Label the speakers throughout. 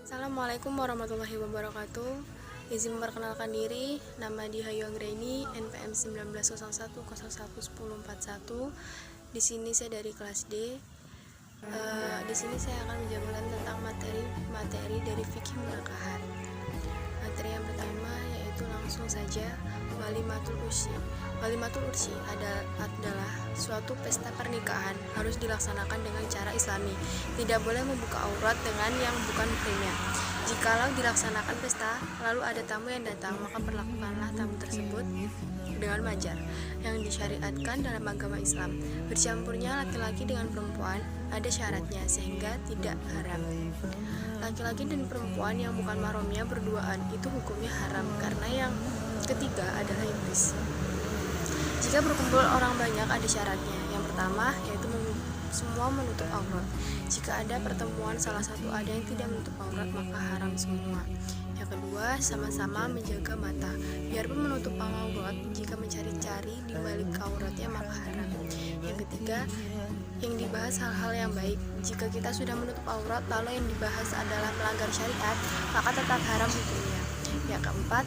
Speaker 1: Assalamualaikum warahmatullahi wabarakatuh. Izin memperkenalkan diri, nama Dihayu Anggraini, NPM 1901011041. Di sini saya dari kelas D. Di sini saya akan menjabarkan tentang materi dari fikih pernikahan. Materi yang pertama yaitu langsung saja Walimatul Ursi. Walimatul Ursi adalah suatu pesta pernikahan, harus dilaksanakan dengan cara Islami. Tidak boleh membuka aurat dengan yang bukan muhrimnya. Jikalau dilaksanakan pesta, lalu ada tamu yang datang, maka perlakukanlah tamu tersebut dengan wajar yang disyariatkan dalam agama Islam. Bercampurnya laki-laki dengan perempuan ada syaratnya sehingga tidak haram. Laki-laki dan perempuan yang bukan mahramnya berduaan itu hukumnya haram karena yang ketiga adalah iblis. Jika berkumpul orang banyak ada syaratnya. Yang pertama yaitu semua menutup aurat. Jika ada pertemuan salah satu ada yang tidak menutup aurat maka haram semua. Yang kedua, sama-sama menjaga mata. Biarpun menutup aurat, jika mencari-cari di balik auratnya maka haram. Yang ketiga, yang dibahas hal-hal yang baik. Jika kita sudah menutup aurat lalu yang dibahas adalah melanggar syariat, maka tetap haram hukumnya. Yang keempat,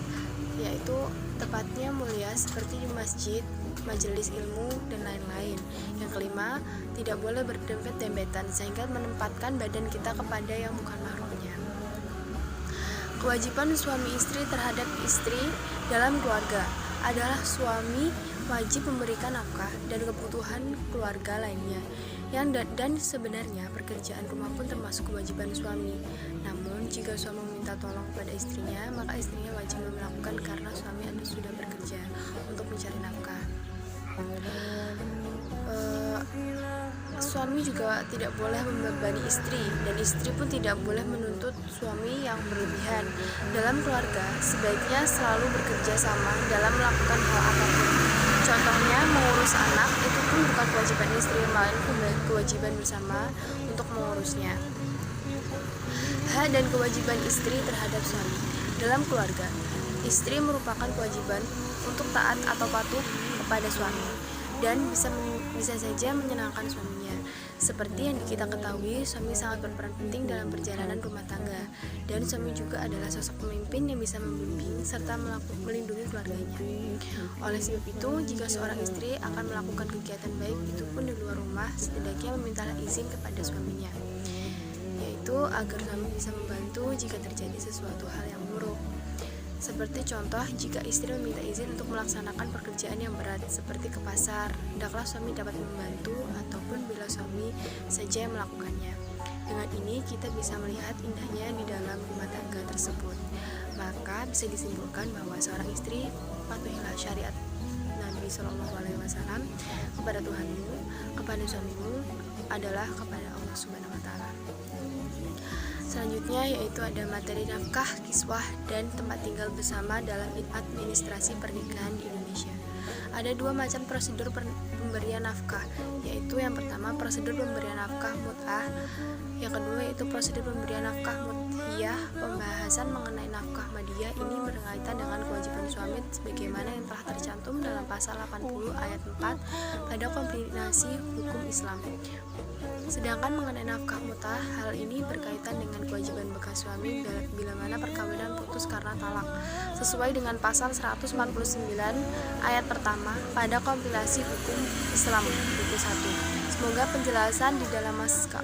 Speaker 1: yaitu tepatnya mulia seperti di masjid, majelis ilmu, dan lain-lain. Yang kelima, tidak boleh berdempet-dempetan sehingga menempatkan badan kita kepada yang bukan mahramnya. Kewajiban suami istri terhadap istri dalam keluarga adalah suami wajib memberikan nafkah dan kebutuhan keluarga lainnya. Dan sebenarnya pekerjaan rumah pun termasuk kewajiban suami. Namun jika suami meminta tolong kepada istrinya, maka istrinya wajib melakukan karena suami sudah bekerja untuk mencari nafkah. Suami juga tidak boleh membebani istri, dan istri pun tidak boleh menuntut suami yang berlebihan. Dalam keluarga, sebaiknya selalu bekerja sama dalam melakukan hal apapun. Contohnya, mengurus anak itu pun bukan kewajiban istri, melainkan kewajiban bersama untuk mengurusnya. Hak dan kewajiban istri terhadap suami dalam keluarga. Istri merupakan kewajiban untuk taat atau patuh kepada suami dan bisa saja menyenangkan suaminya. Seperti yang kita ketahui, suami sangat berperan penting dalam perjalanan rumah tangga, dan suami juga adalah sosok pemimpin yang bisa membimbing serta melindungi keluarganya. Oleh sebab itu, jika seorang istri akan melakukan kegiatan baik itu pun di luar rumah, setidaknya memintalah izin kepada suaminya, yaitu agar suami bisa membantu jika terjadi sesuatu hal yang buruk. Seperti contoh, jika istri meminta izin untuk melaksanakan pekerjaan yang berat seperti ke pasar, hendaklah suami dapat membantu ataupun bila suami saja yang melakukannya. Dengan ini kita bisa melihat indahnya di dalam rumah tangga tersebut. Maka bisa disimpulkan bahwa seorang istri patuhilah syariat Nabi SAW kepada Tuhanmu, kepada suamimu adalah kepada Allah Subhanahu wa Ta'ala. Selanjutnya yaitu ada materi nafkah, kiswah, dan tempat tinggal bersama dalam administrasi pernikahan di Indonesia. Ada dua macam prosedur pemberian nafkah, yaitu yang pertama prosedur pemberian nafkah mut'ah, yang kedua yaitu prosedur pemberian nafkah mudhiyah. Pembahasan mengenai nafkah madiyah ini berkaitan dengan kewajiban suami sebagaimana yang telah tercantum dalam pasal 80 ayat 4 pada kombinasi hukum Islam. Sedangkan mengenai nafkah mut'ah, hal ini berkaitan dengan kewajiban bekas suami bila mana perkawinan putus karena talak, sesuai dengan pasal 149 ayat pertama pada kompilasi hukum Islam buku 1. Semoga penjelasan di dalam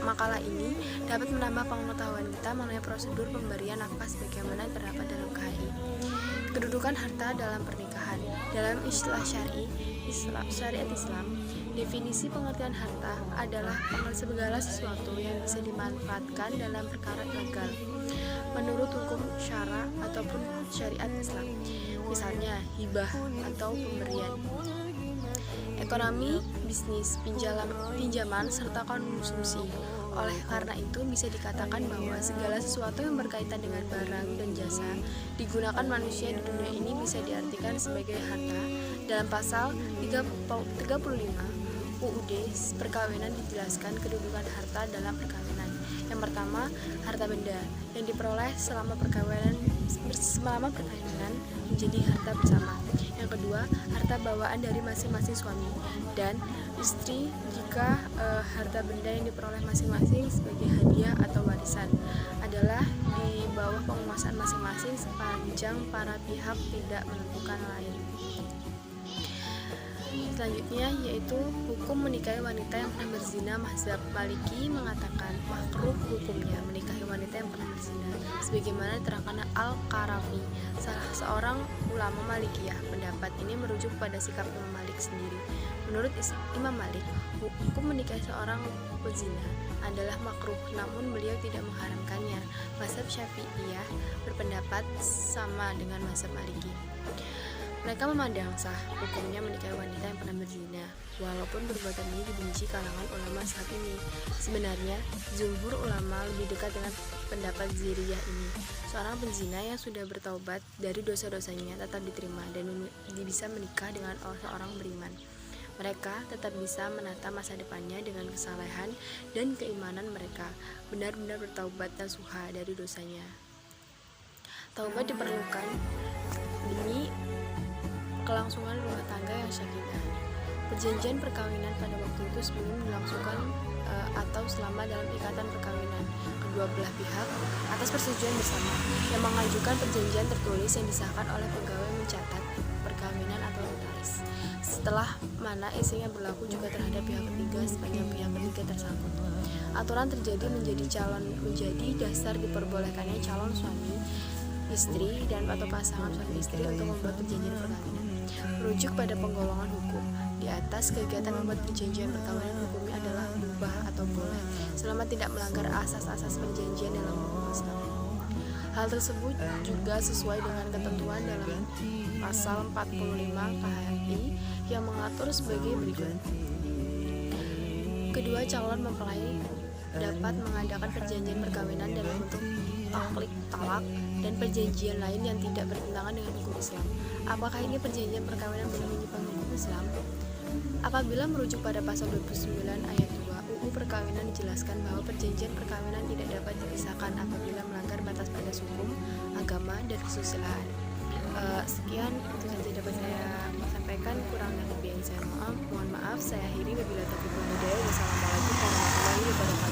Speaker 1: makalah ini dapat menambah pengetahuan kita mengenai prosedur pemberian nafkah sebagaimana terdapat dalam KHI. Kedudukan harta dalam pernikahan. Dalam istilah syariat Islam, definisi pengertian harta adalah segala sesuatu yang bisa dimanfaatkan dalam perkara legal menurut hukum syara ataupun syariat Islam. Misalnya hibah atau pemberian. Ekonomi, bisnis, pinjaman, serta konsumsi. Oleh karena itu bisa dikatakan bahwa segala sesuatu yang berkaitan dengan barang dan jasa digunakan manusia di dunia ini bisa diartikan sebagai harta. Dalam pasal 35 UUD perkawinan dijelaskan kedudukan harta dalam perkawinan. Yang pertama, harta benda yang diperoleh selama perkawinan selama perkawinan menjadi harta bersama. Yang kedua, harta bawaan dari masing-masing suami dan istri jika harta benda yang diperoleh masing-masing sebagai hadiah atau warisan adalah di bawah penguasaan masing-masing sepanjang para pihak tidak menentukan lain. Selanjutnya yaitu hukum menikahi wanita yang pernah berzina. Mazhab Maliki mengatakan makruh hukumnya menikahi wanita yang pernah berzina, sebagaimana diterangkan Al-Qarafi, salah seorang ulama Malikiyah. Pendapat ini merujuk pada sikap Imam Malik sendiri. Menurut Imam Malik, hukum menikahi seorang pezina adalah makruh, namun beliau tidak mengharamkannya. Mazhab Syafi'iyah berpendapat sama dengan mazhab Maliki. Mereka memandang sah hukumnya menikahi wanita yang pernah berzina, walaupun perbuatan ini dibenci kalangan ulama saat ini. Sebenarnya, jumhur ulama lebih dekat dengan pendapat Ziriyah ini. Seorang penzina yang sudah bertaubat dari dosa-dosanya tetap diterima dan bisa menikah dengan seorang beriman. Mereka tetap bisa menata masa depannya dengan kesalehan dan keimanan mereka, benar-benar bertaubat nasuha dari dosanya. Taubat diperlukan demi kelangsungan rumah tangga yang syakidah. Perjanjian perkawinan pada waktu itu sebelum dilangsungkan atau selama dalam ikatan perkawinan kedua belah pihak atas persetujuan bersama yang mengajukan perjanjian tertulis yang disahkan oleh pegawai mencatat perkawinan atau notaris, setelah mana isinya berlaku juga terhadap pihak ketiga sepanjang pihak ketiga tersangkut. Aturan terjadi menjadi dasar diperbolehkannya calon suami istri dan atau pasangan suami istri untuk membuat perjanjian perkawinan. Merujuk pada penggolongan hukum di atas, kegiatan membuat perjanjian perkawinan hukumnya adalah mubah atau boleh selama tidak melanggar asas-asas perjanjian dalam hukum Islam. Hal tersebut juga sesuai dengan ketentuan dalam pasal 45 KHRI yang mengatur sebagai berikut. Kedua calon mempelai dapat mengadakan perjanjian perkawinan dalam bentuk taklid talak dan perjanjian lain yang tidak bertentangan dengan hukum Islam. Apakah ini perjanjian perkawinan boleh menyimpang hukum Islam? Apabila merujuk pada pasal 29 ayat 2 UU Perkawinan dijelaskan bahwa perjanjian perkawinan tidak dapat dipisahkan apabila melanggar batas-batas hukum, agama, dan kesusilaan. Sekian itu saja dapat saya sampaikan, kurang dan lebih yang saya mohon maaf. Saya akhiri, wabillahi taufiq wal hidayah. Wassalamualaikum warahmatullahi wabarakatuh.